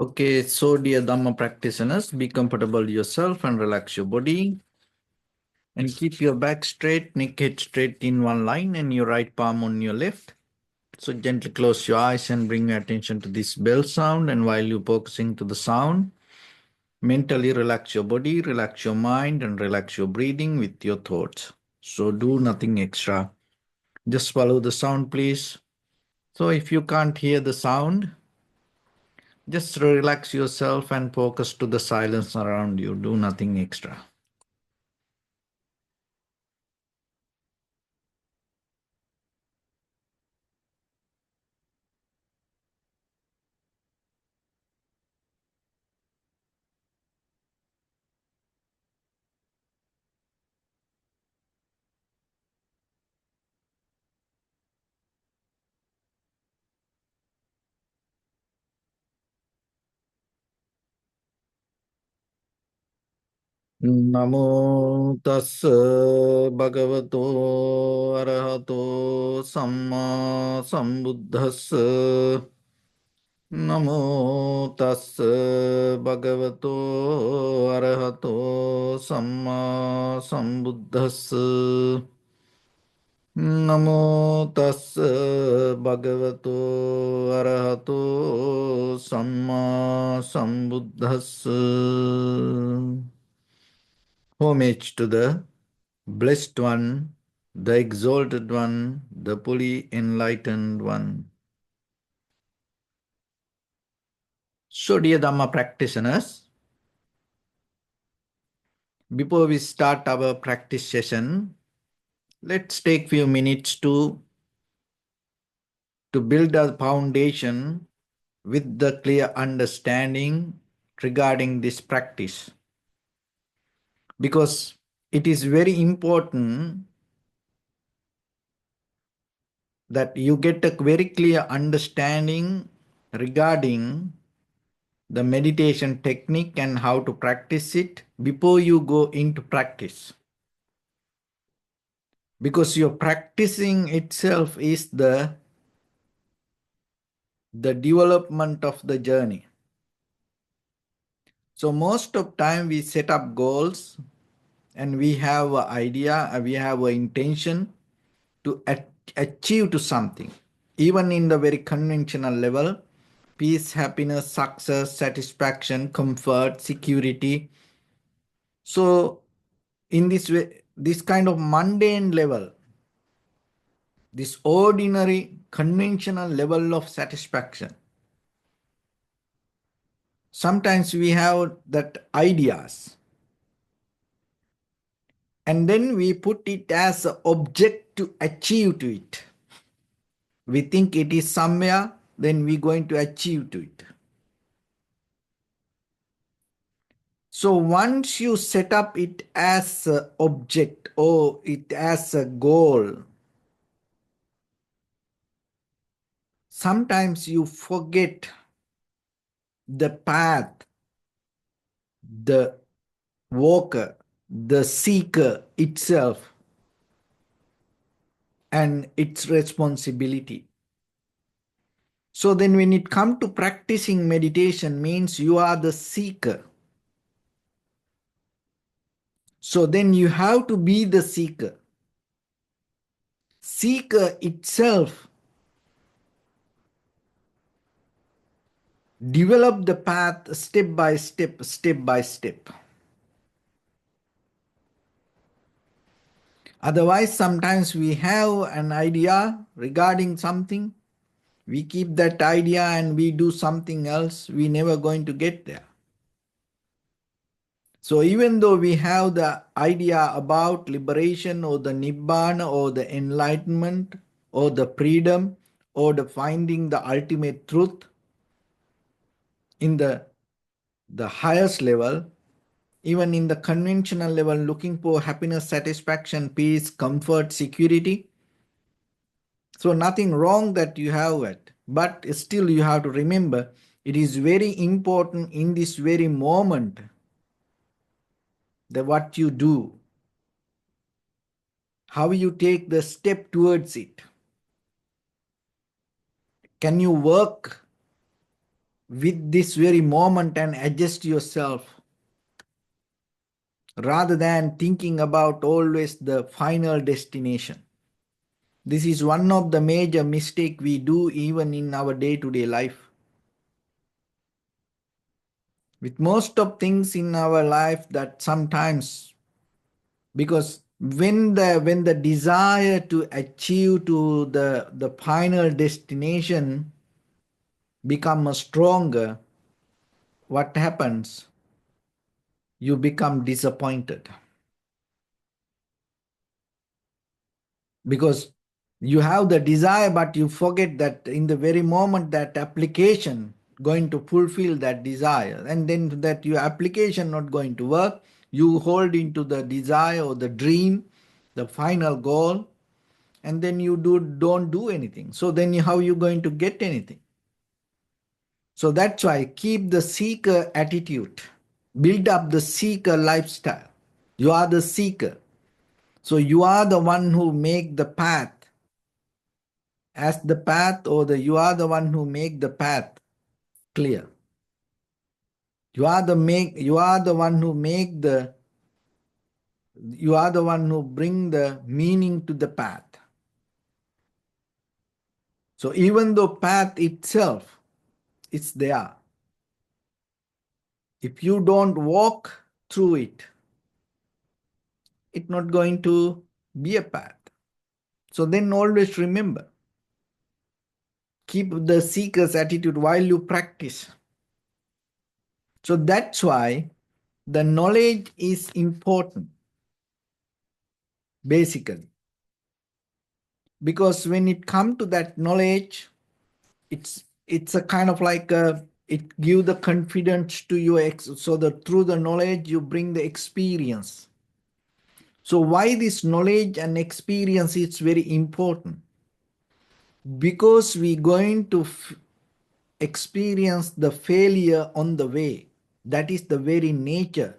Okay, so dear Dharma practitioners, be comfortable yourself and relax your body. And keep your back straight, neck head straight in one line, and your right palm on your left. So gently close your eyes and bring your attention to this bell sound. And while you're focusing to the sound, mentally relax your body, relax your mind, and relax your breathing with your thoughts. So do nothing extra. Just follow the sound, please. So if you can't hear the sound, just relax yourself and focus to the silence around you. Do nothing extra. Namo tassa bhagavato arahato samma sambuddhassa. Namo tassa bhagavato arahato samma sambuddhassa. Namo tassa bhagavato arahato samma sambuddhassa. Homage to the Blessed One, the Exalted One, the fully enlightened One. So, dear Dhamma practitioners, before we start our practice session, let's take few minutes to build a foundation with the clear understanding regarding this practice. Because it is very important that you get a very clear understanding regarding the meditation technique and how to practice it before you go into practice. Because your practicing itself is the development of the journey. So most of time we set up goals and we have an idea, we have an intention to achieve to something. Even in the very conventional level, peace, happiness, success, satisfaction, comfort, security. So in this way, this kind of mundane level, this ordinary conventional level of satisfaction, sometimes we have that ideas and then we put it as an object to achieve to it. We think it is somewhere, then we're going to achieve to it. So once you set up it as an object or it as a goal, sometimes you forget the path, the walker, the seeker itself, and its responsibility. So then when it comes to practicing meditation means you are the seeker. So then you have to be the seeker. Seeker itself develop the path step by step, step by step. Otherwise, sometimes we have an idea regarding something, we keep that idea and we do something else, we never going to get there. So even though we have the idea about liberation or the nibbana or the enlightenment or the freedom or the finding the ultimate truth in the highest level, even in the conventional level, looking for happiness, satisfaction, peace, comfort, security. So nothing wrong that you have it, but still you have to remember it is very important in this very moment that what you do, how you take the step towards it. Can you work with this very moment and adjust yourself rather than thinking about always the final destination. This is one of the major mistakes we do even in our day-to-day life. With most of things in our life that sometimes, because when the desire to achieve to the final destination becomes stronger, what happens? You become disappointed because you have the desire, but you forget that in the very moment that application going to fulfill that desire, and then that your application not going to work, you hold into the desire or the dream, the final goal, and then you don't do anything. So then how you going to get anything? So that's why keep the seeker attitude, build up the seeker lifestyle. You are the seeker, so you are the one who make the path as the path, or you are the one who make the path clear. You are the one who bring the meaning to the path. So even though path itself it's there, if you don't walk through it, it's not going to be a path. So then always remember, keep the seeker's attitude while you practice. So that's why the knowledge is important, basically. Because when it comes to that knowledge, it's a kind of like it give the confidence to your so that through the knowledge you bring the experience. So why this knowledge and experience is very important? Because we're going to experience the failure on the way. That is the very nature.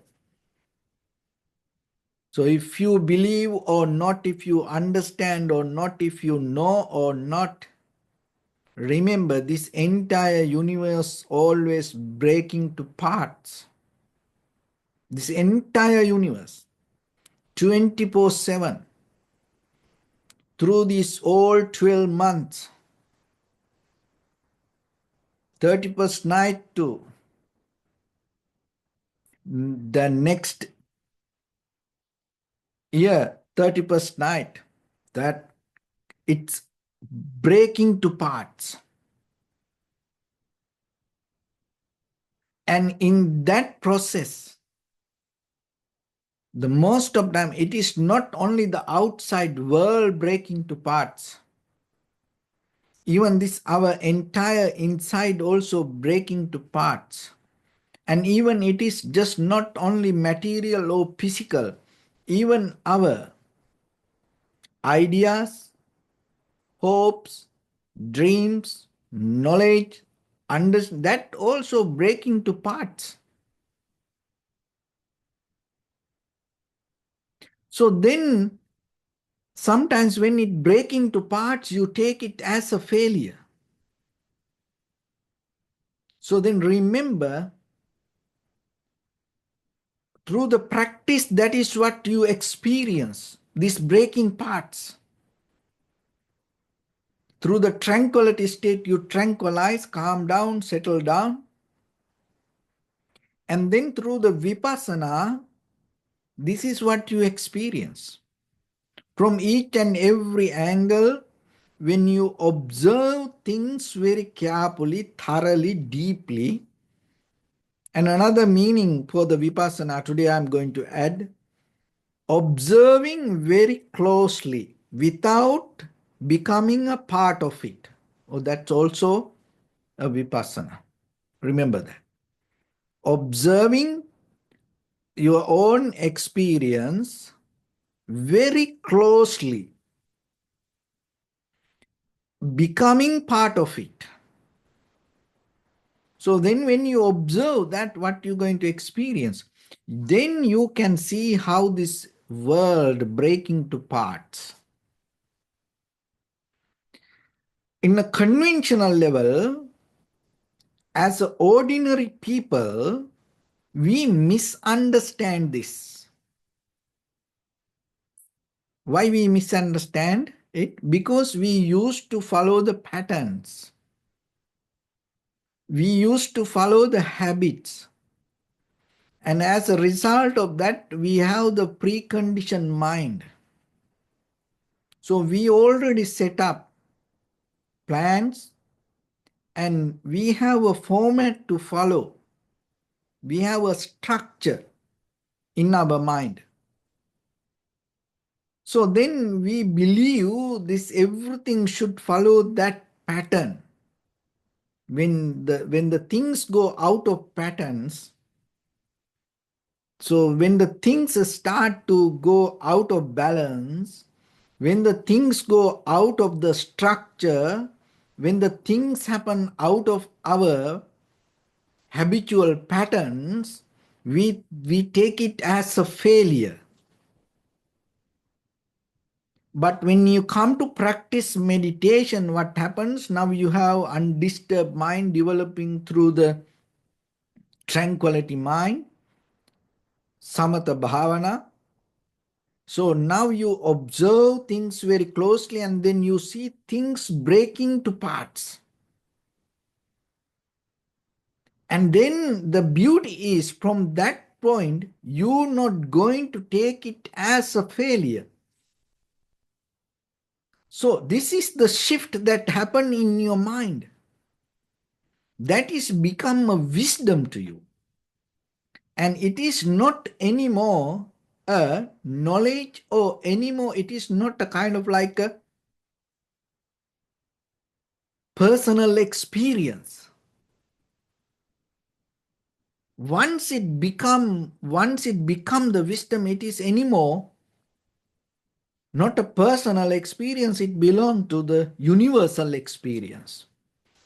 So if you believe or not, if you understand or not, if you know or not, remember this entire universe always breaking to parts. This entire universe, 24/7, through these all 12 months, 31st night to the next year, 31st night, that it's breaking to parts. And in that process, the most of time, it is not only the outside world breaking to parts. Even this, our entire inside also breaking to parts. And even it is just not only material or physical, even our ideas, hopes, dreams, knowledge, that also breaking to parts. So then sometimes when it breaking to parts, you take it as a failure. So then remember, through the practice, that is what you experience, these breaking parts. Through the tranquility state, you tranquilize, calm down, settle down. And then through the vipassana, this is what you experience. From each and every angle, when you observe things very carefully, thoroughly, deeply. And another meaning for the vipassana today I'm going to add, observing very closely without becoming a part of it. Oh, that's also a vipassana. Remember that. Observing your own experience very closely, becoming part of it. So then when you observe that, what you're going to experience, then you can see how this world breaking to parts. In a conventional level, As ordinary people, we misunderstand this. Why we misunderstand it? Because we used to follow the patterns. We used to follow the habits. And as a result of that, we have the preconditioned mind. So we already set up plans and we have a format to follow. We have a structure in our mind. So then we believe this everything should follow that pattern. When the things go out of patterns, so when the things start to go out of balance, when the things go out of the structure, when the things happen out of our habitual patterns, we take it as a failure. But when you come to practice meditation, what happens? Now you have undisturbed mind developing through the tranquility mind, samatha bhavana. So now you observe things very closely and then you see things breaking to parts. And then the beauty is from that point, you're not going to take it as a failure. So this is the shift that happened in your mind. That is become a wisdom to you. And it is not anymore a knowledge or anymore, it is not a kind of like a personal experience. Once it become the wisdom, it is anymore not a personal experience, it belongs to the universal experience.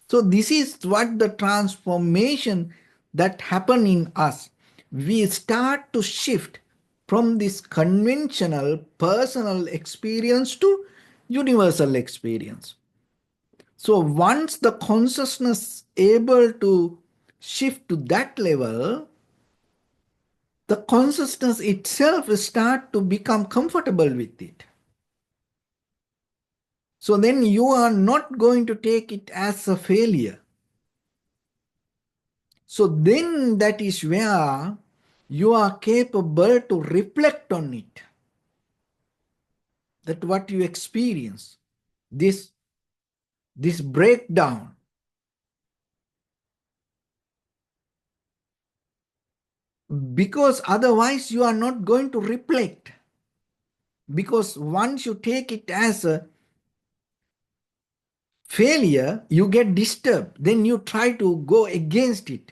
So this is what the transformation that happen in us. We start to shift from this conventional personal experience to universal experience. So once the consciousness able to shift to that level, the consciousness itself start to become comfortable with it. So then you are not going to take it as a failure. So then that is where you are capable to reflect on it. That what you experience, this breakdown. Because otherwise you are not going to reflect. Because once you take it as a failure, you get disturbed. Then you try to go against it.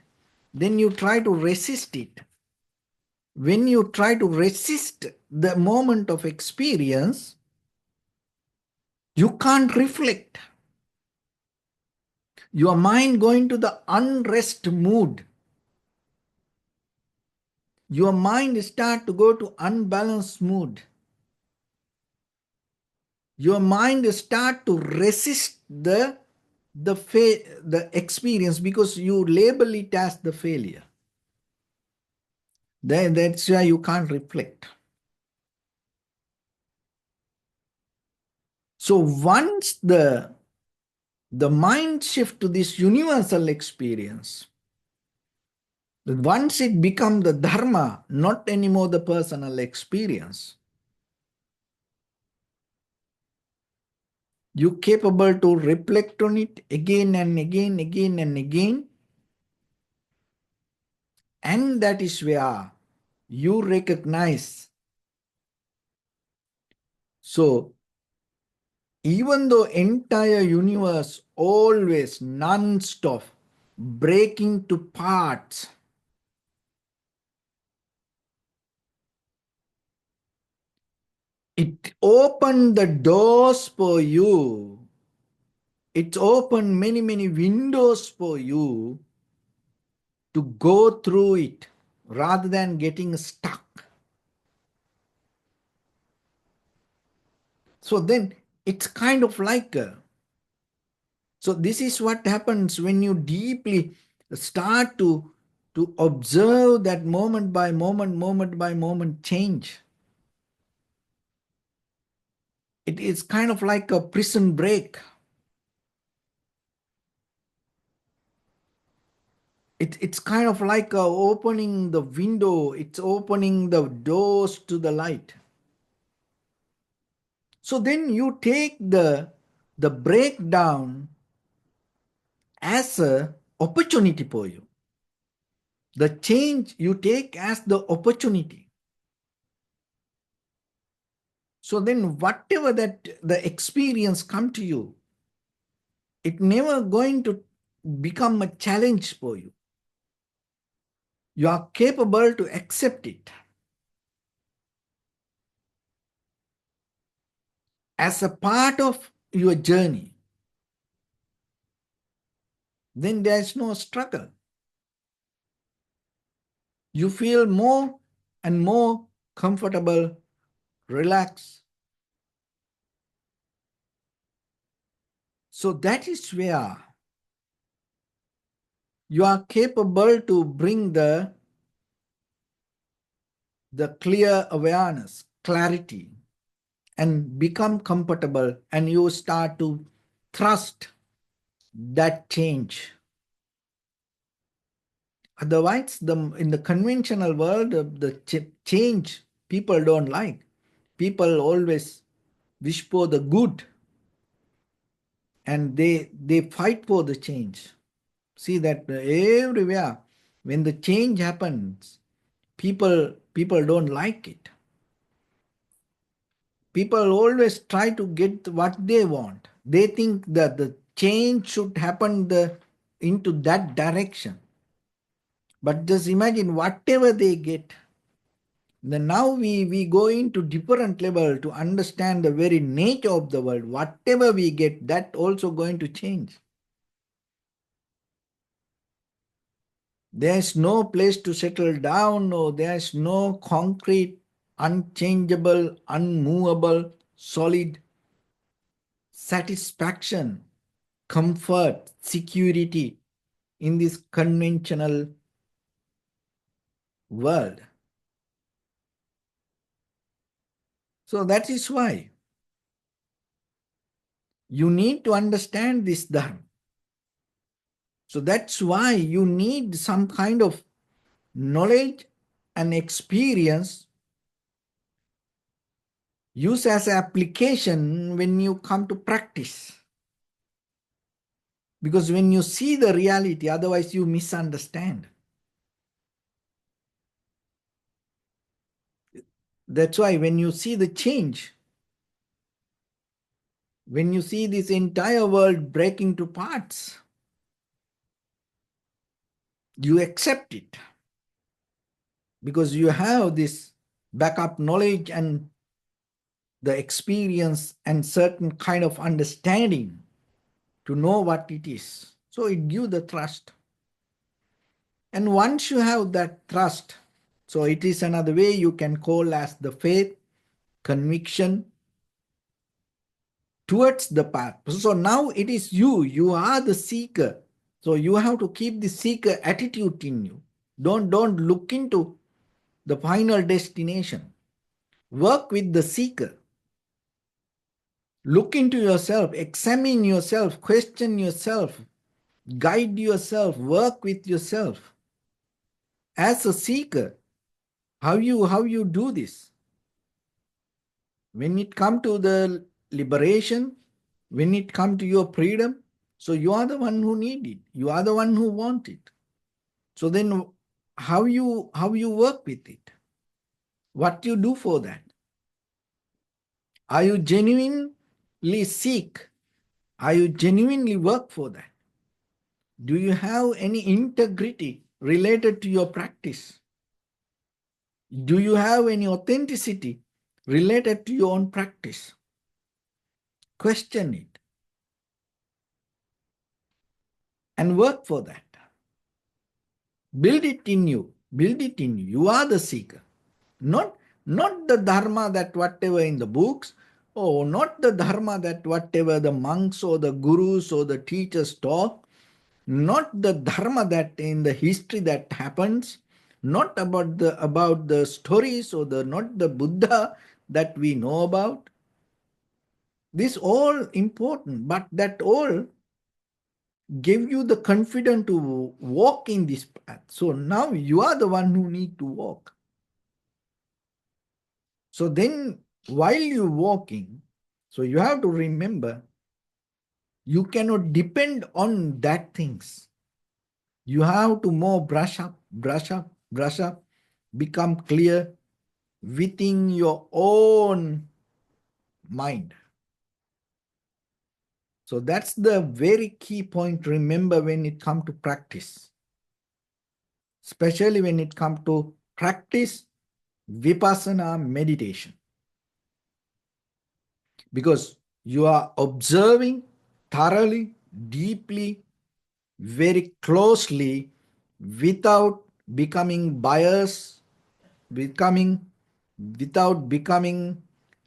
Then you try to resist it. When you try to resist the moment of experience, you can't reflect. Your mind going to the unrest mood. Your mind start to go to unbalanced mood. Your mind start to resist the experience because you label it as the failure. That's why you can't reflect. So once the mind shift to this universal experience, once it becomes the Dharma, not anymore the personal experience, you're capable to reflect on it again and again, again and again. And that is where you recognize. So, even though entire universe always non-stop breaking to parts, it opened the doors for you. It's opened many, many windows for you to go through it rather than getting stuck. So then it's kind of like so this is what happens when you deeply Start to observe that moment by moment change. It is kind of like a prison break. It's kind of like opening the window, it's opening the doors to the light. So then you take the breakdown as a opportunity for you. The change you take as the opportunity. So then whatever that the experience come to you, it never going to become a challenge for you. You are capable to accept it as a part of your journey. Then there is no struggle. You feel more and more comfortable, relaxed. So that is where you are capable to bring the clear awareness, clarity, and become comfortable, and you start to trust that change. Otherwise, in the conventional world, the change people don't like. People always wish for the good, and they fight for the change. See that everywhere, when the change happens, people don't like it. People always try to get what they want. They think that the change should happen into that direction. But just imagine whatever they get. Then now we go into different level to understand the very nature of the world. Whatever we get, that also going to change. There's no place to settle down, or there's no concrete, unchangeable, unmovable, solid satisfaction, comfort, security in this conventional world. So that is why you need to understand this Dharma. So that's why you need some kind of knowledge and experience used as application when you come to practice. Because when you see the reality, otherwise you misunderstand. That's why when you see the change, when you see this entire world breaking to parts, you accept it. Because you have this backup knowledge and the experience and certain kind of understanding to know what it is. So it gives the trust. And once you have that trust, so it is another way you can call as the faith, conviction towards the path. So now it is you are the seeker. So you have to keep the seeker attitude in you. Don't look into the final destination. Work with the seeker. Look into yourself, examine yourself, question yourself, guide yourself, work with yourself. As a seeker, how you do this? When it comes to the liberation, when it comes to your freedom, so you are the one who need it. You are the one who want it. So then how you work with it? What you do for that? Are you genuinely seek? Are you genuinely work for that? Do you have any integrity related to your practice? Do you have any authenticity related to your own practice? Question it and work for that. Build it in you. Build it in you. You are the seeker. Not the dharma that whatever in the books, or not the dharma that whatever the monks or the gurus or the teachers talk, not the dharma that in the history that happens, not about the stories or the not the Buddha that we know about. This all important, but that all give you the confidence to walk in this path. So now you are the one who need to walk. So then while you walking, so you have to remember you cannot depend on that things. You have to more brush up, brush up, brush up, become clear within your own mind. So that's the very key point. Remember when it comes to practice, especially when it comes to practice vipassana meditation, because you are observing thoroughly, deeply, very closely without becoming biased, without becoming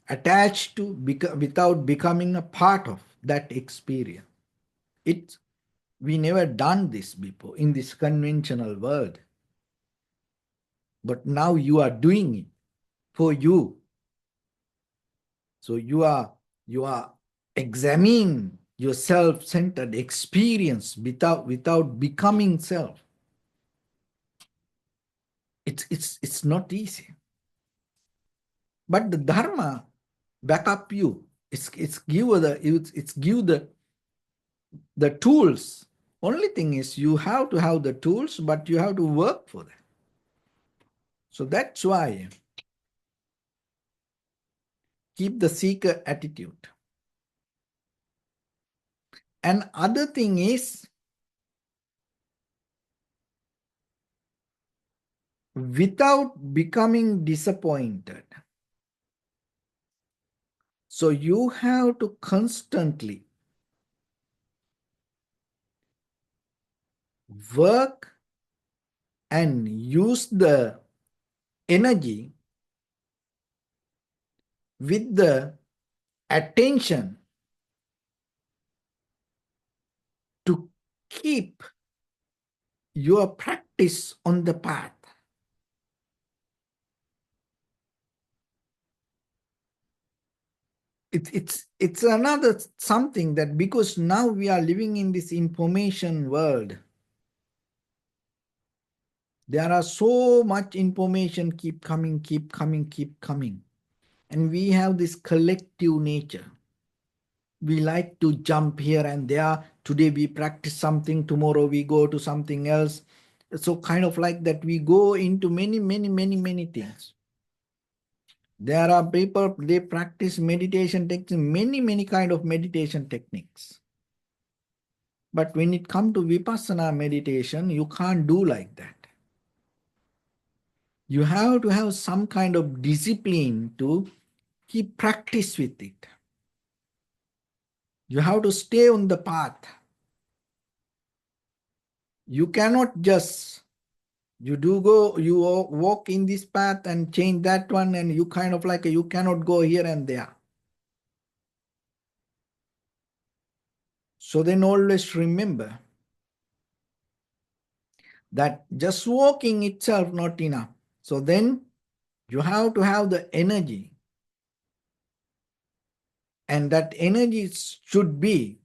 attached to, without becoming a part of that experience. We never done this before in this conventional world, but now you are doing it for you. So you are examining your self-centered experience without becoming self. It's not easy. But the Dharma back up you. It's give the tools. Only thing is you have to have the tools, but you have to work for that. So that's why keep the seeker attitude. And other thing is without becoming disappointed. So you have to constantly work and use the energy with the attention to keep your practice on the path. It's another something that because now we are living in this information world, there are so much information keep coming, keep coming, keep coming. And we have this collective nature. We like to jump here and there. Today we practice something, tomorrow we go to something else. So kind of like that, we go into many things. There are people, they practice meditation techniques, many kind of meditation techniques. But when it comes to vipassana meditation, you can't do like that. You have to have some kind of discipline to keep practice with it. You have to stay on the path. You cannot just, you walk in this path and change that one, and you kind of like, you cannot go here and there. So then always remember that just walking itself not enough. So then you have to have the energy, and that energy should be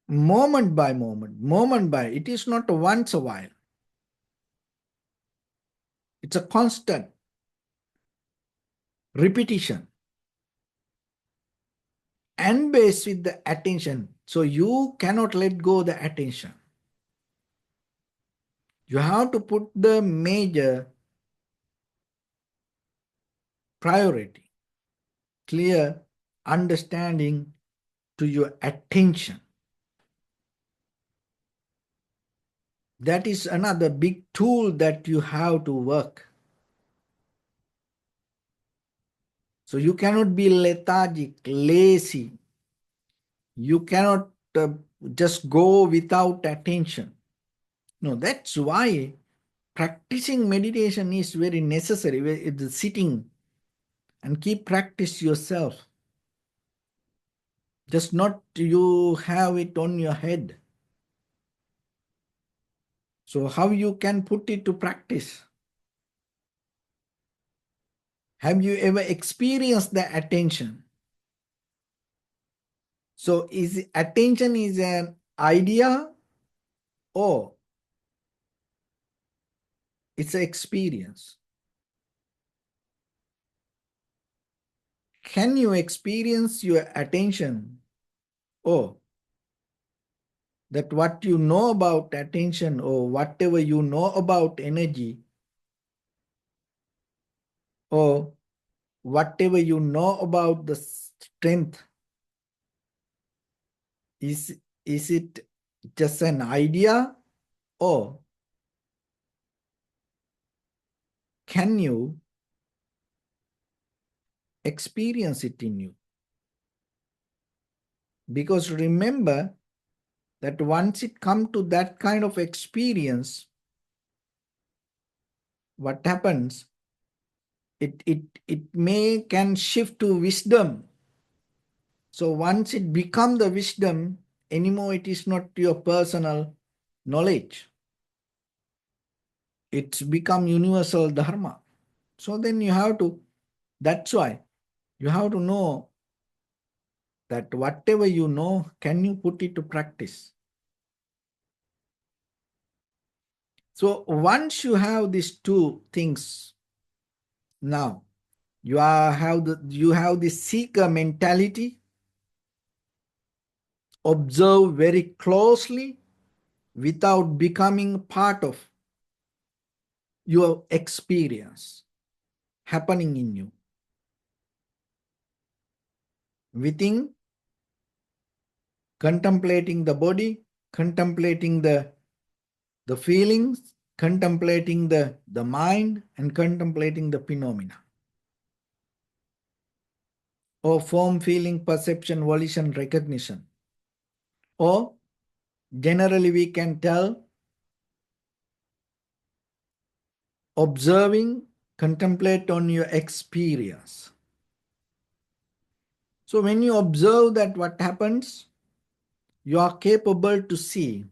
moment by moment by, it is not a once a while. It's a constant repetition and based with the attention. So you cannot let go the attention. You have to put the major priority, clear understanding to your attention. That is another big tool that you have to work. So you cannot be lethargic, lazy. You cannot just go without attention. No, that's why practicing meditation is very necessary. It's sitting and keep practice yourself. Just not you have it on your head. So how you can put it to practice? Have you ever experienced the attention? So is attention is an idea or it's an experience? Can you experience your attention? Or that what you know about attention or whatever you know about energy or whatever you know about the strength, is it just an idea or can you experience it in you? Because remember that once it comes to that kind of experience, what happens? It may can shift to wisdom. So once it becomes the wisdom, anymore it is not your personal knowledge. It's become universal dharma. So then you have to, that's why you have to know that whatever you know, can you put it to practice? So once you have these two things, now you have the seeker mentality, observe very closely without becoming part of your experience happening in you. Within contemplating the body, contemplating the feelings, contemplating the mind, and contemplating the phenomena. Or form, feeling, perception, volition, recognition. Or generally we can tell observing, contemplate on your experience. So when you observe that what happens, you are capable to see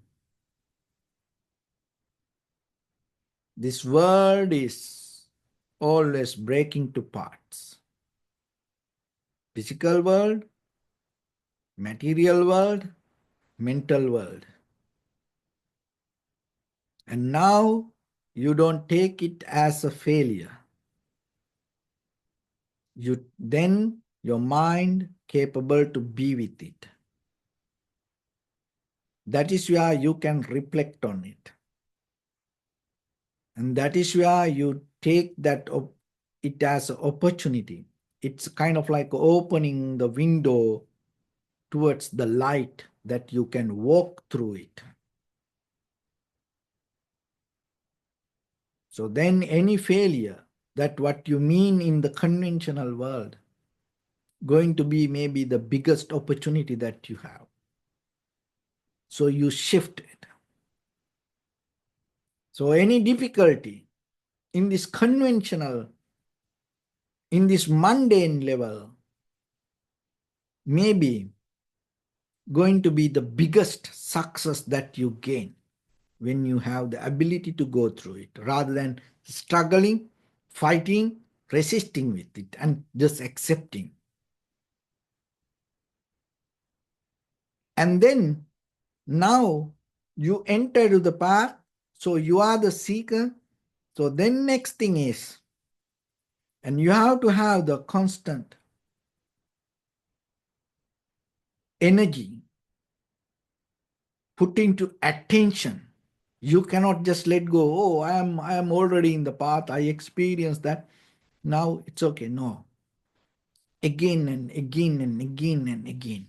this world is always breaking to parts. Physical world, material world, mental world. And now you don't take it as a failure. You then your mind capable to be with it. That is where you can reflect on it. And that is where you take that it as an opportunity. It's kind of like opening the window towards the light that you can walk through it. So then any failure, that what you mean in the conventional world, going to be maybe the biggest opportunity that you have. So you shift it. So any difficulty in this conventional, in this mundane level, may be going to be the biggest success that you gain when you have the ability to go through it, rather than struggling, fighting, resisting with it, and just accepting. And then now you enter to the path, so you are the seeker. So then next thing is, and you have to have the constant energy put into attention. You cannot just let go. Oh, I am already in the path. I experienced that. Now it's okay. No. Again and again and again and again.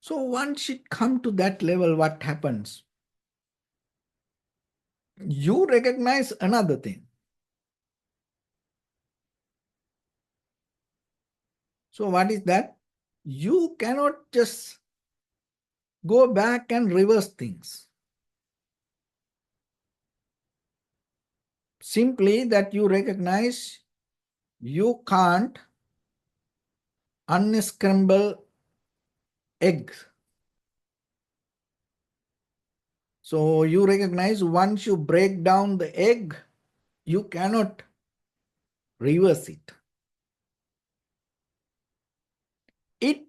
So once it come to that level, what happens? You recognize another thing. So what is that? You cannot just go back and reverse things. Simply that you recognize you can't unscramble eggs. So you recognize once you break down the egg, you cannot reverse it. It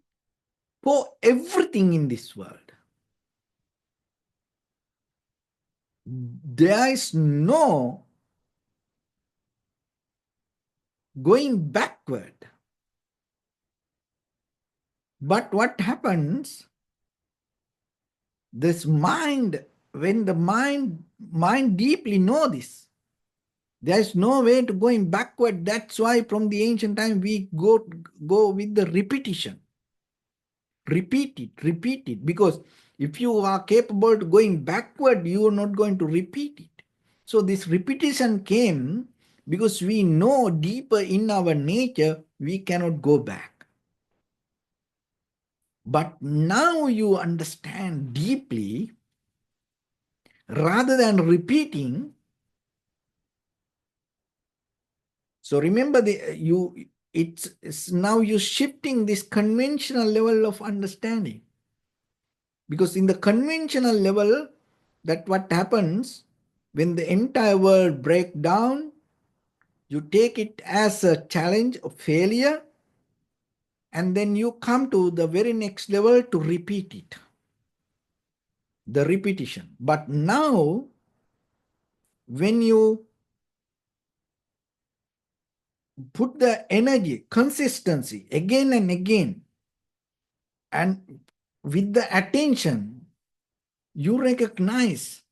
for everything in this world. There is no going backward. But what happens, this mind, when the mind deeply know this, there is no way to going backward. That's why from the ancient time we go with the repetition. Repeat it. Because if you are capable to going backward, you are not going to repeat it. So this repetition came because we know deeper in our nature, we cannot go back. But now you understand deeply, rather than repeating. So remember, it's now you shifting this conventional level of understanding. Because in the conventional level, that what happens when the entire world break down, you take it as a challenge, a failure, and then you come to the very next level to repeat it. The repetition. But now, when you put the energy, consistency again and again, and with the attention, you recognize,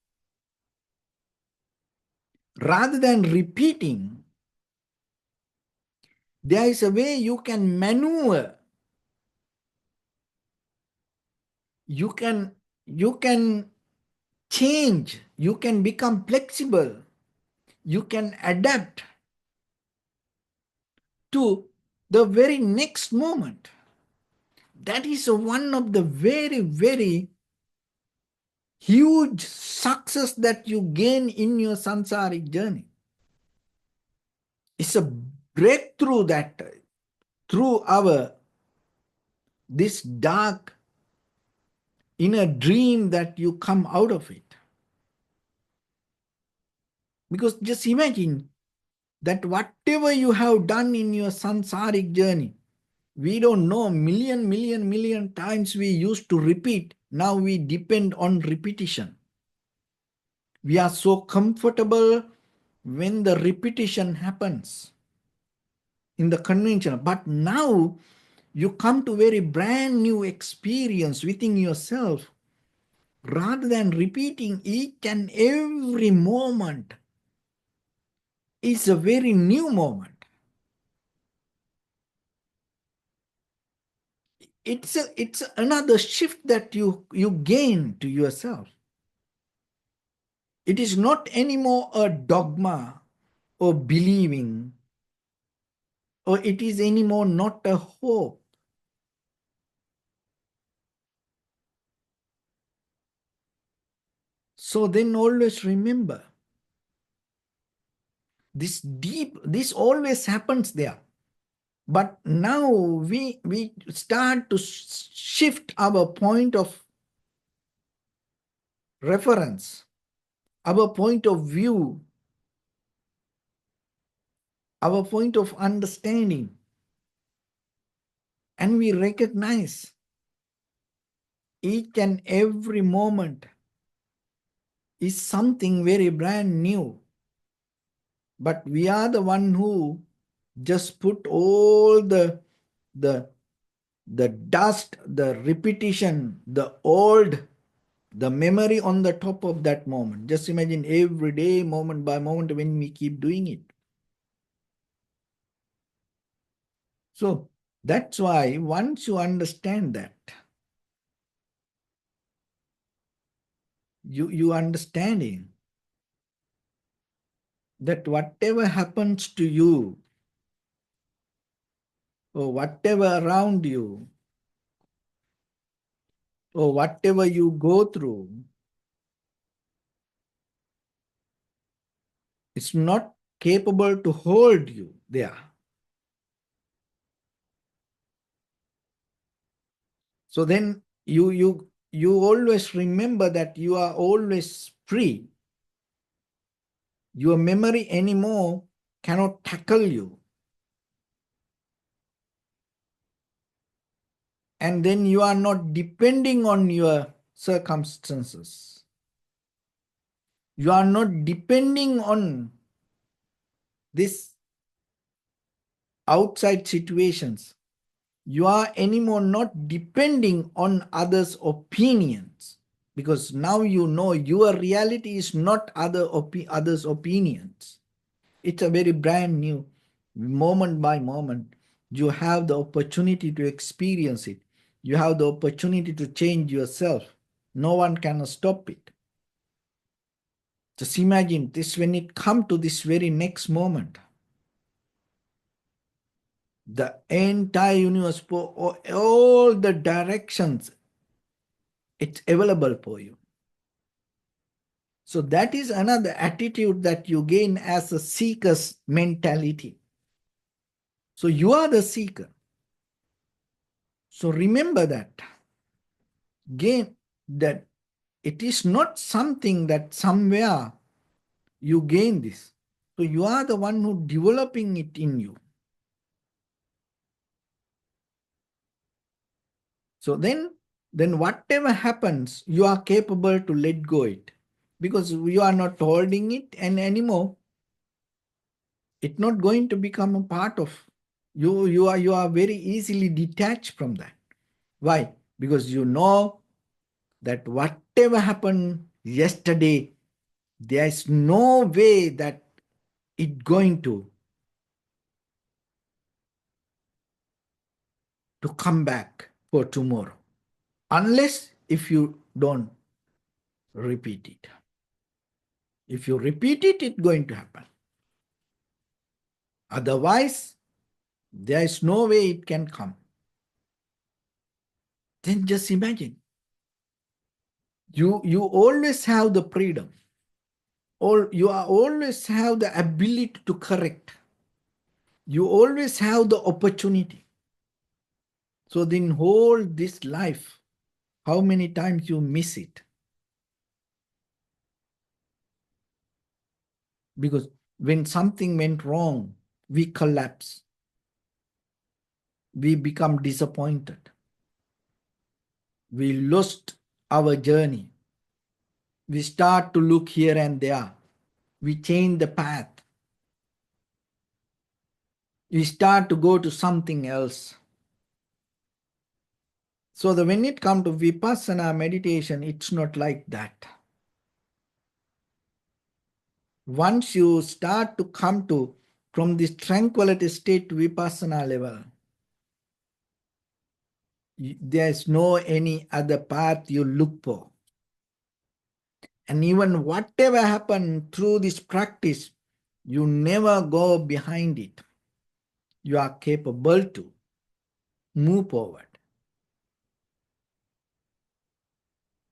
rather than repeating, there is a way you can maneuver. You can change, you can become flexible, you can adapt to the very next moment. That is one of the very, very huge success that you gain in your samsaric journey. It's a breakthrough that through this dark inner dream that you come out of it. Because just imagine that whatever you have done in your samsaric journey, we don't know, million times we used to repeat. Now we depend on repetition. We are so comfortable when the repetition happens in the conventional. But now you come to very brand new experience within yourself. Rather than repeating each and every moment, it's a very new moment. It's another shift that you gain to yourself. It is not anymore a dogma or believing, or it is anymore not a hope. So then always remember, this always happens there. But now we start to shift our point of reference, our point of view, our point of understanding, and we recognize each and every moment is something very brand new. But we are the one who just put all the dust, the repetition, the old, the memory on the top of that moment. Just imagine every day, moment by moment, when we keep doing it. So that's why once you understand that, you understanding that whatever happens to you or whatever around you or whatever you go through, it's not capable to hold you there. So then you always remember that you are always free. Your memory anymore cannot tackle you. And then you are not depending on your circumstances. You are not depending on this outside situations. You are anymore not depending on others' opinions, because now you know your reality is not others' opinions. It's a very brand new, moment by moment. You have the opportunity to experience it. You have the opportunity to change yourself. No one can stop it. Just imagine this when it comes to this very next moment. The entire universe, for all the directions, it's available for you. So that is another attitude that you gain as a seeker's mentality. So you are the seeker. So remember that. Gain that it is not something that somewhere you gain this. So you are the one who developing it in you. So then whatever happens, you are capable to let go it, because you are not holding it and anymore. It's not going to become a part of you. You are very easily detached from that. Why? Because you know that whatever happened yesterday, there is no way that it's going to come back for tomorrow, unless if you don't repeat it. If you repeat it, it's going to happen. Otherwise, there is no way it can come. Then just imagine. You always have the freedom. You always have the ability to correct. You always have the opportunity. So then whole this life, how many times you miss it? Because when something went wrong, we collapse. We become disappointed. We lost our journey. We start to look here and there. We change the path. We start to go to something else. So when it comes to Vipassana meditation, it's not like that. Once you start to come to from this tranquility state to Vipassana level, there's no any other path you look for. And even whatever happened through this practice, you never go behind it. You are capable to move forward.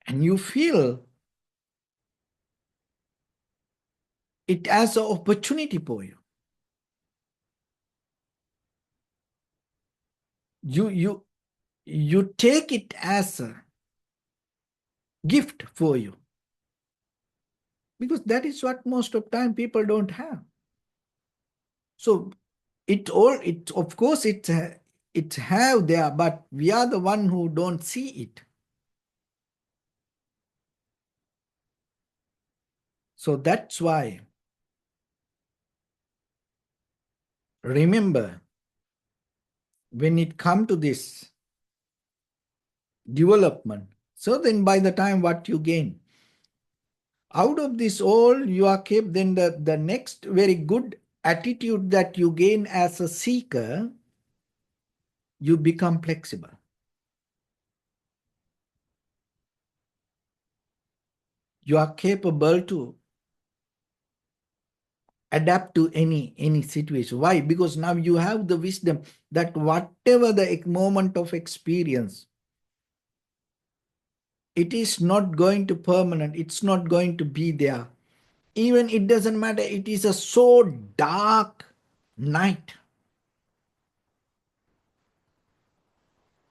And you feel it as an opportunity for you. You take it as a gift for you. Because that is what most of time people don't have. So it of course it's have there, but we are the one who don't see it. So that's why, remember, when it come to this development, so then by the time what you gain out of this all, you are kept, then the next very good attitude that you gain as a seeker, you become flexible. You are capable to adapt to any situation. Why? Because now you have the wisdom that whatever the moment of experience, it is not going to permanent. It's not going to be there. Even it doesn't matter. It is a so dark night.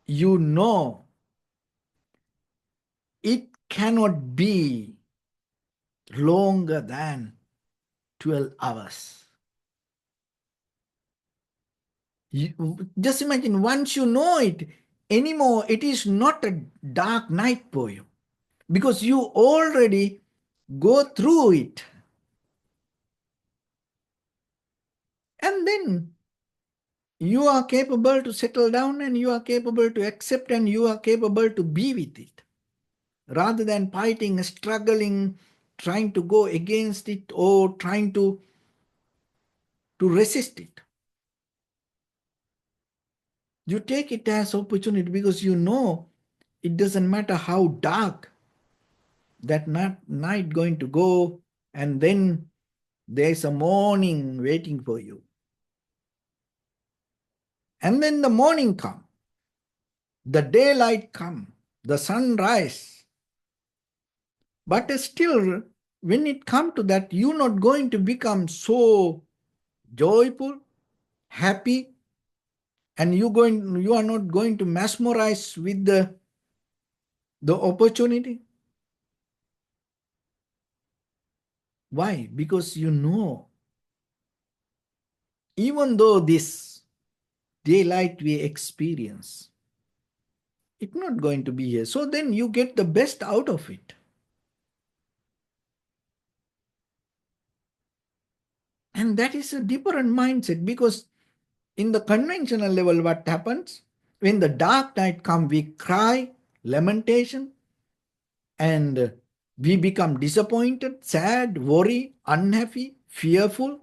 You know it cannot be longer than 12 hours. Just imagine, once you know it, anymore, it is not a dark night for you because you already go through it. And then you are capable to settle down and you are capable to accept and you are capable to be with it. Rather than fighting, struggling, trying to go against it or trying to resist it. You take it as opportunity because you know it doesn't matter how dark that night going to go, and then there's a morning waiting for you. And then the morning come, the daylight come, the sunrise. But still, when it come to that, you're not going to become so joyful, happy, and you are not going to mesmerize with the opportunity. Why? Because you know, even though this daylight we experience, it's not going to be here. So then you get the best out of it. And that is a different mindset, because in the conventional level, what happens? When the dark night comes, we cry, lamentation, and we become disappointed, sad, worry, unhappy, fearful.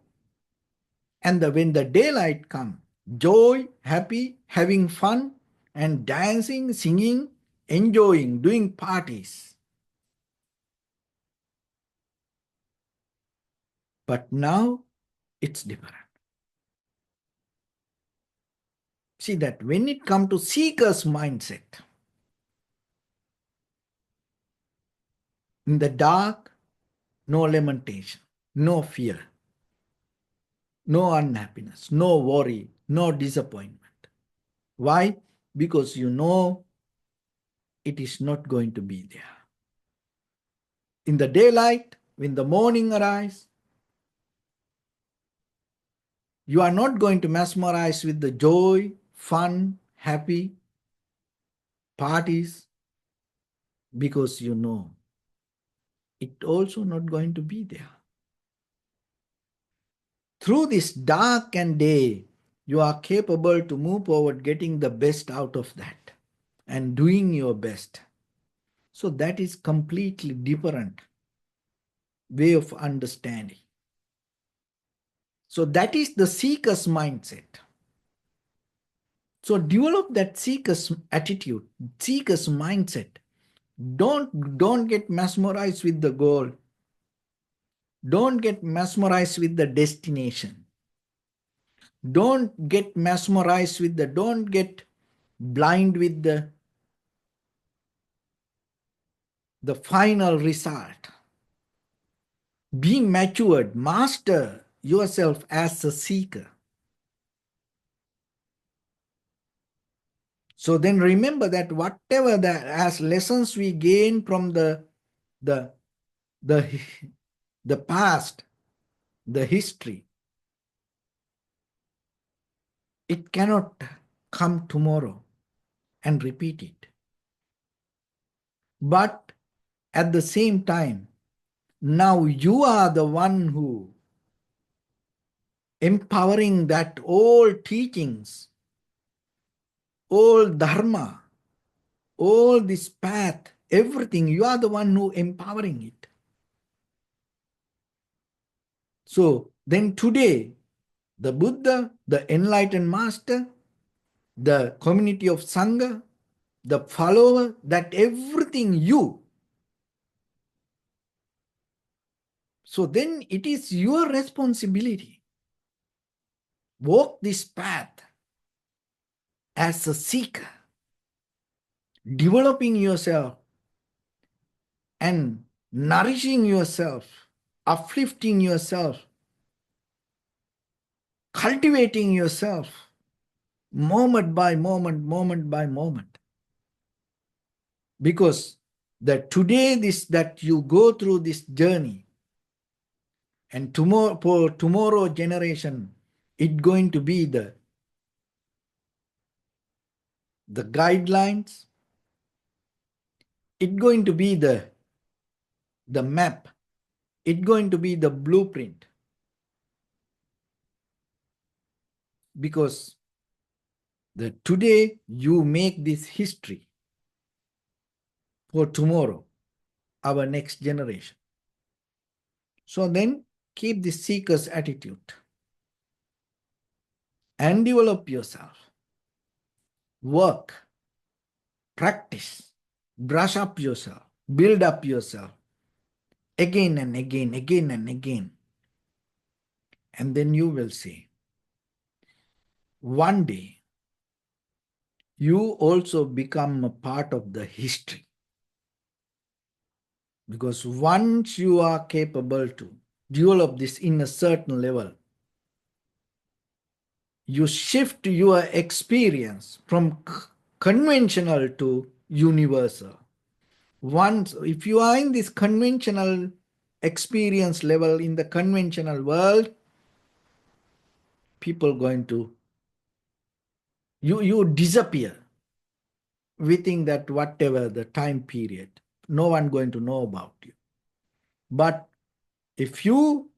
And when the daylight comes, joy, happy, having fun, and dancing, singing, enjoying, doing parties. But now it's different. See that when it comes to seeker's mindset, in the dark, no lamentation, no fear, no unhappiness, no worry, no disappointment. Why? Because you know it is not going to be there. In the daylight, when the morning arises, you are not going to mesmerize with the joy, fun, happy parties, because you know it also not going to be there. Through this dark and day, you are capable to move forward, getting the best out of that and doing your best. So that is completely different way of understanding. So that is the seeker's mindset. So develop that seeker's attitude, seeker's mindset. Don't get mesmerized with the goal. Don't get mesmerized with the destination. Don't get don't get blind with the final result. Be matured, master yourself as a seeker. So then remember that whatever that as lessons we gain from the the the past, the history, it cannot come tomorrow and repeat it. But at the same time, now you are the one who empowering that all teachings, all dharma, all this path, everything, you are the one who empowering it. So then today, the Buddha, the enlightened master, the community of Sangha, the follower, that everything you. So then it is your responsibility. Walk this path as a seeker, developing yourself and nourishing yourself, uplifting yourself, cultivating yourself, moment by moment, moment by moment. Because that today that you go through this journey, and tomorrow, for tomorrow generation, it's going to be the guidelines, it's going to be the map, it's going to be the blueprint, because today you make this history for tomorrow, our next generation. So then keep the seeker's attitude and develop yourself. Work, practice, brush up yourself, build up yourself again and again, again and again. And then you will see one day you also become a part of the history. Because once you are capable to develop this in a certain level, you shift your experience from conventional to universal. Once, if you are in this conventional experience level in the conventional world, people going to, you disappear within that whatever the time period. No one going to know about you. But if you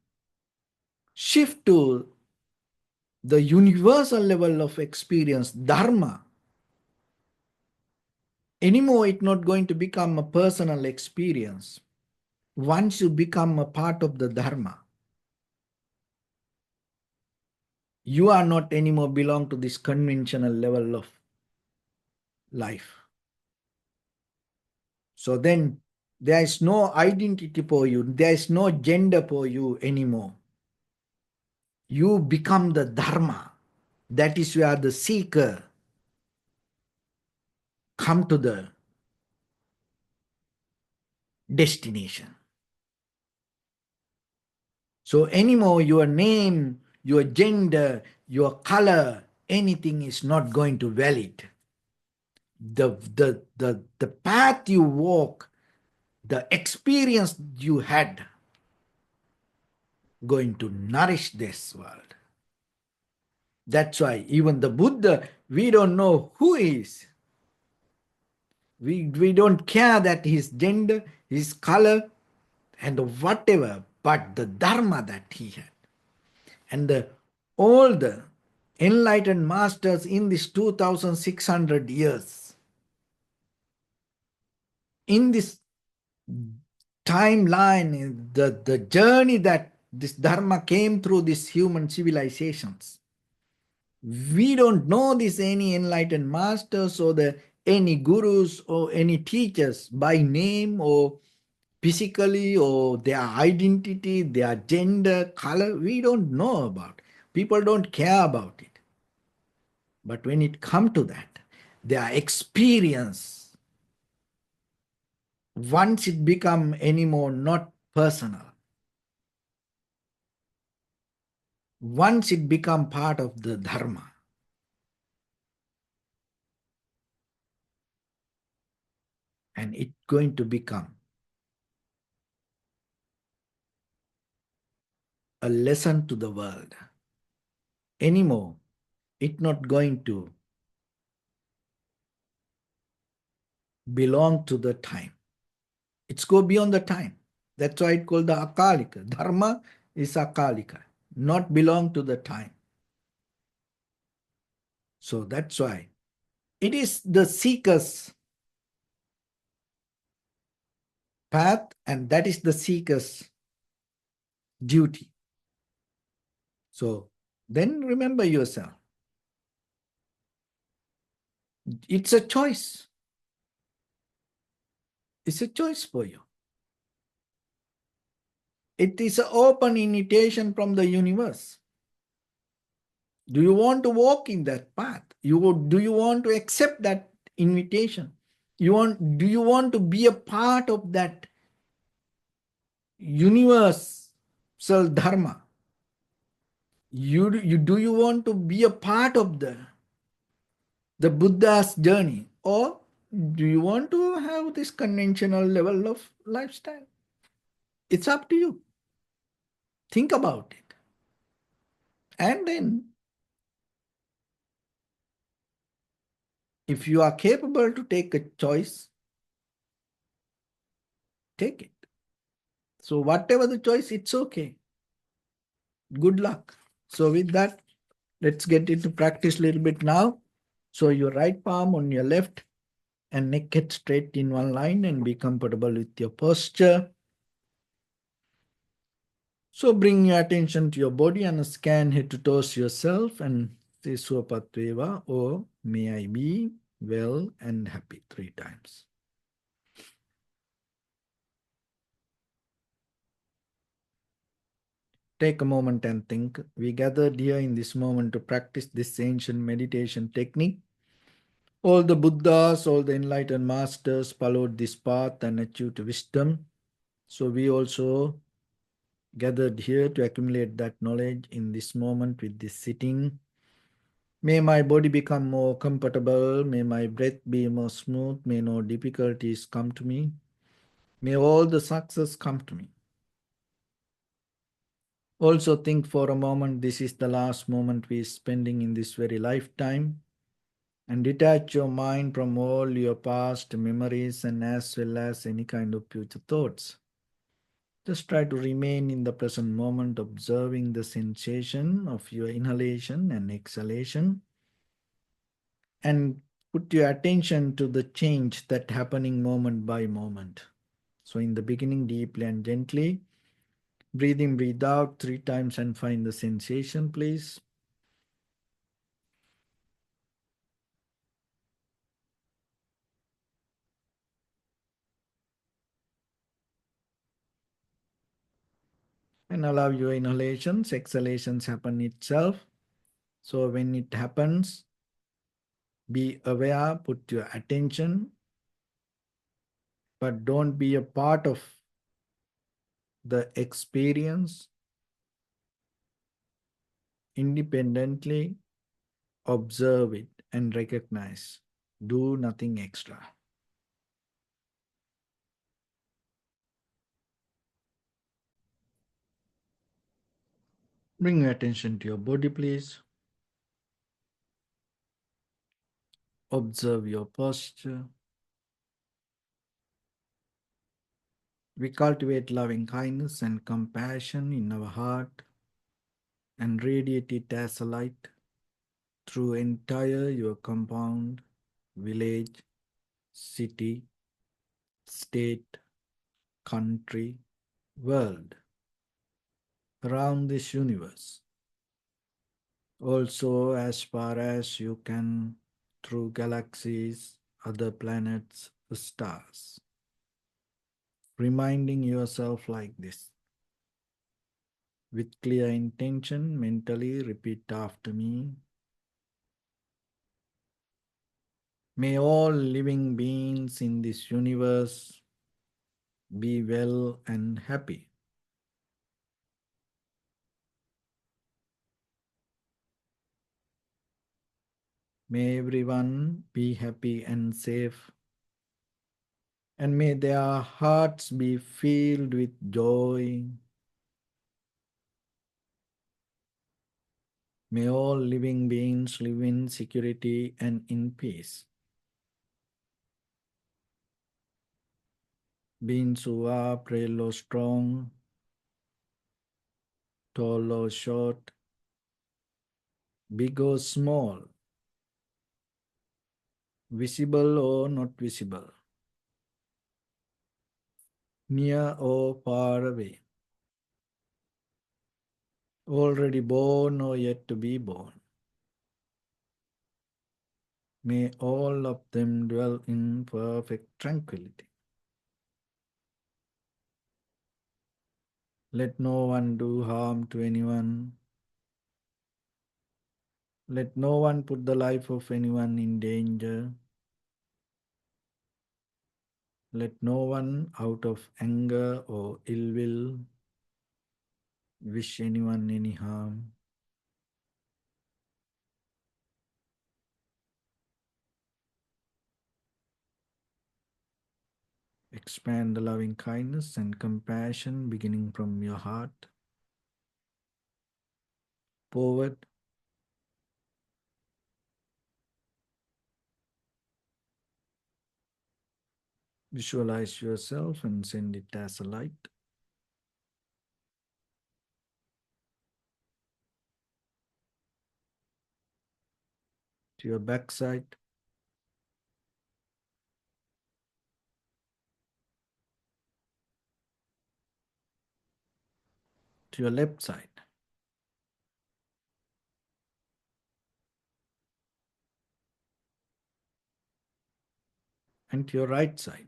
shift to the universal level of experience, Dharma, anymore it's not going to become a personal experience. Once you become a part of the Dharma, you are not anymore belong to this conventional level of life. So then there is no identity for you. There is no gender for you anymore. You become the Dharma. That is where the seeker come to the destination. So anymore your name, your gender, your color, anything is not going to valid. The path you walk, the experience you had, going to nourish this world. That's why even the Buddha, we don't know who he is. We don't care that his gender, his color, and whatever, but the Dharma that he had. And all the enlightened masters in this 2600 years, in this timeline, the journey that this Dharma came through these human civilizations, we don't know this any enlightened masters or any gurus or any teachers by name or physically or their identity, their gender, color. We don't know about. People don't care about it. But when it comes to that, their experience, once it become anymore not personal, once it become part of the Dharma, and it's going to become a lesson to the world. Anymore, it's not going to belong to the time. It's go beyond the time. That's why it's called the Akalika. Dharma is Akalika, not belong to the time. So that's why it is the seeker's path, and that is the seeker's duty. So then remember yourself. It's a choice. It's a choice for you. It is an open invitation from the universe. Do you want to walk in that path? Do you want to accept that invitation? Do you want to be a part of that universal Dharma? Do you want to be a part of the Buddha's journey? Or Do you want to have this conventional level of lifestyle? It's up to you. Think about it. And then, if you are capable to take a choice, take it. So, whatever the choice, it's okay. Good luck. So, with that, let's get into practice a little bit now. So, your right palm on your left and neck head straight in one line and be comfortable with your posture. So, bring your attention to your body and scan head to toes yourself and say Swapatveva or may I be well and happy 3 times. Take a moment and think. We gathered here in this moment to practice this ancient meditation technique. All the Buddhas, all the enlightened masters followed this path and achieved wisdom. So we also gathered here to accumulate that knowledge in this moment with this sitting. May my body become more comfortable. May my breath be more smooth. May no difficulties come to me. May all the success come to me. Also think for a moment, this is the last moment we are spending in this very lifetime. And detach your mind from all your past memories and as well as any kind of future thoughts. Just try to remain in the present moment, observing the sensation of your inhalation and exhalation, and put your attention to the change that happening moment by moment. So in the beginning, deeply and gently, breathe in, breathe out 3 times and find the sensation, please. And allow your inhalations, exhalations happen itself. So when it happens, be aware, put your attention, but don't be a part of the experience. Independently observe it and recognize. Do nothing extra. Bring your attention to your body, please. Observe your posture. We cultivate loving kindness and compassion in our heart and radiate it as a light through entire your compound, village, city, state, country, world, around this universe. Also, as far as you can, through galaxies, other planets, stars. Reminding yourself like this. With clear intention, mentally repeat after me. May all living beings in this universe be well and happy. May everyone be happy and safe. And may their hearts be filled with joy. May all living beings live in security and in peace. Beings who are frail or strong, tall or short, big or small, visible or not visible, near or far away, already born or yet to be born. May all of them dwell in perfect tranquility. Let no one do harm to anyone. Let no one put the life of anyone in danger. Let no one, out of anger or ill will, wish anyone any harm. Expand the loving kindness and compassion beginning from your heart, forward, visualize yourself and send it as a light to your backside, to your left side, and to your right side.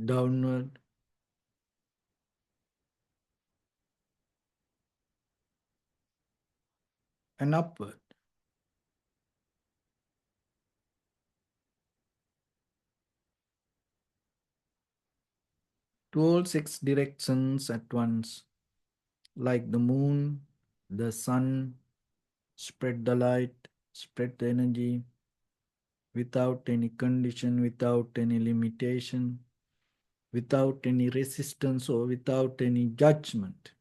Downward and upward. To all six directions at once, like the moon, the sun, spread the light, spread the energy without any condition, without any limitation, without any resistance or without any judgment.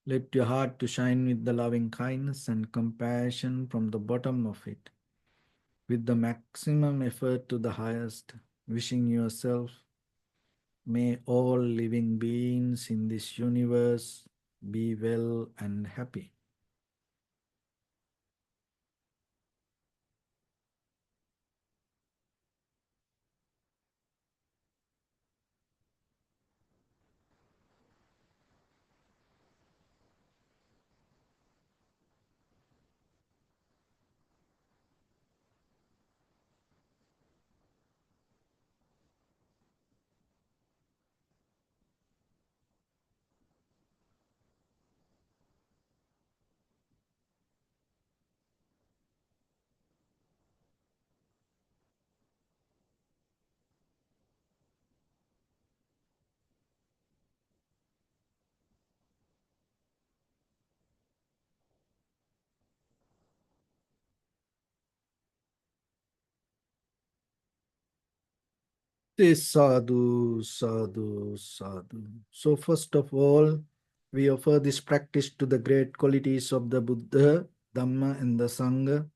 Let your heart to shine with the loving kindness and compassion from the bottom of it, with the maximum effort to the highest, wishing yourself, may all living beings in this universe be well and happy. Say sadhu, sadhu, sadhu. So, first of all, we offer this practice to the great qualities of the Buddha, Dhamma, and the Sangha.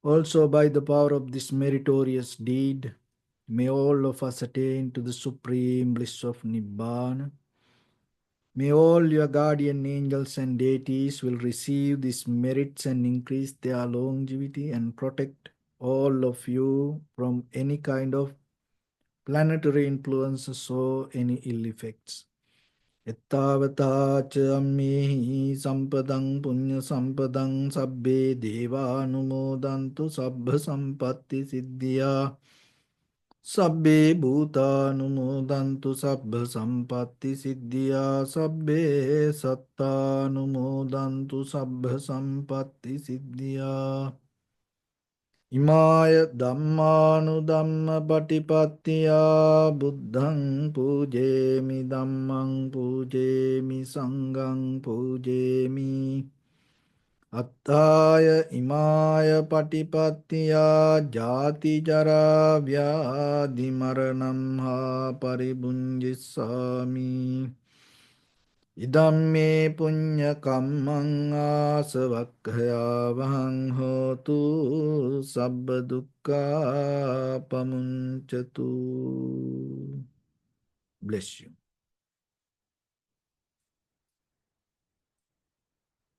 Also, by the power of this meritorious deed, may all of us attain to the supreme bliss of Nibbana. May all your guardian angels and deities will receive these merits and increase their longevity and protect all of you from any kind of planetary influences or any ill effects. Ettavata cha ammehi sampadang punya sampadang sabbe deva anumodantu sabbha sampatti siddhya sabbe bhuta anumodantu sabbha sampatti siddhya sabbe satta anumodantu sabbha sampatti siddhya. Imaya dhammanu dhamma patipattiya buddhang pujemi dhammang pujemi sanghang pujemi. Attaya imaya patipattiya jati jara vyadhi maranam ha paribunjissami. Idamme punya kammang asavakkaya vahang hotu sabba dukkha pamunchatu. Bless you.